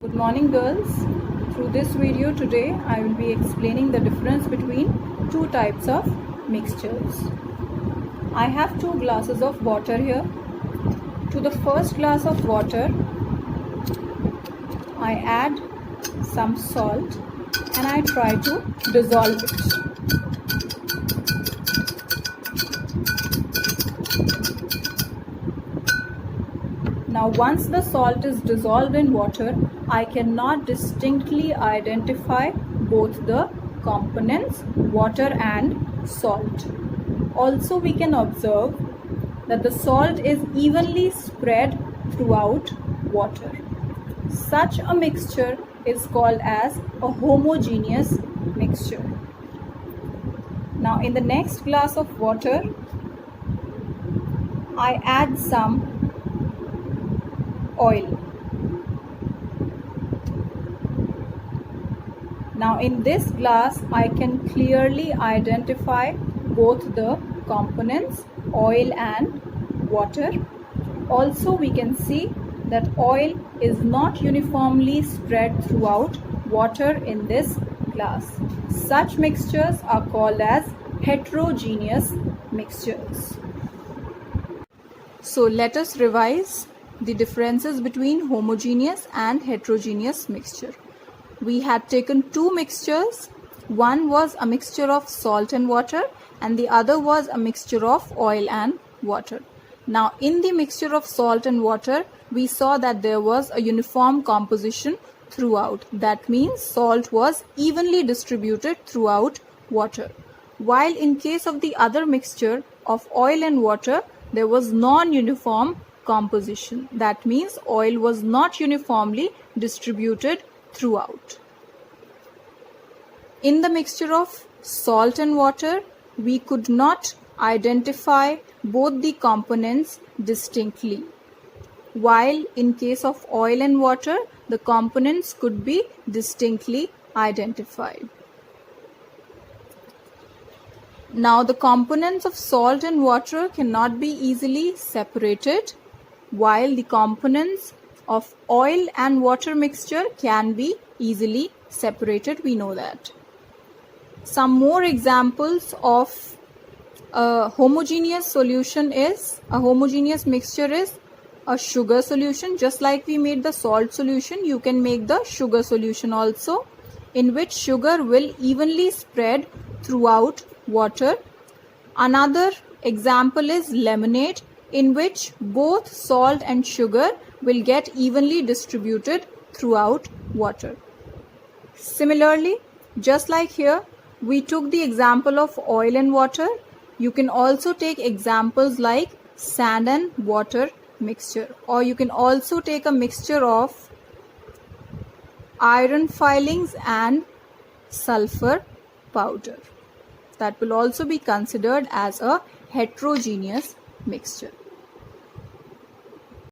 Good morning, girls. Through this video today I will be explaining the difference between two types of mixtures. I have two glasses of water here. To the first glass of water I add some salt and I try to dissolve it. Now once the salt is dissolved in water, I cannot distinctly identify both the components, water and salt. Also we can observe that the salt is evenly spread throughout water. Such a mixture is called as a homogeneous mixture. Now in the next glass of water, I add some oil. Now in this glass I can clearly identify both the components, oil and water. Also we can see that oil is not uniformly spread throughout water in this glass. Such mixtures are called as heterogeneous mixtures. So let us revise the differences between homogeneous and heterogeneous mixture. We had taken two mixtures. One was a mixture of salt and water and the other was a mixture of oil and water. Now in the mixture of salt and water, we saw that there was a uniform composition throughout. That means salt was evenly distributed throughout water. While in case of the other mixture of oil and water, there was non-uniform composition. That means oil was not uniformly distributed throughout. In the mixture of salt and water, we could not identify both the components distinctly. While in case of oil and water, the components could be distinctly identified. Now the components of salt and water cannot be easily separated, while the components of oil and water mixture can be easily separated. We know that. Some more examples of a homogeneous solution is, a homogeneous mixture is a sugar solution. Just like we made the salt solution, you can make the sugar solution also, in which sugar will evenly spread throughout water. Another example is lemonade, in which both salt and sugar will get evenly distributed throughout water. Similarly, just like here, we took the example of oil and water. You can also take examples like sand and water mixture, or you can also take a mixture of iron filings and sulfur powder. That will also be considered as a heterogeneous mixture.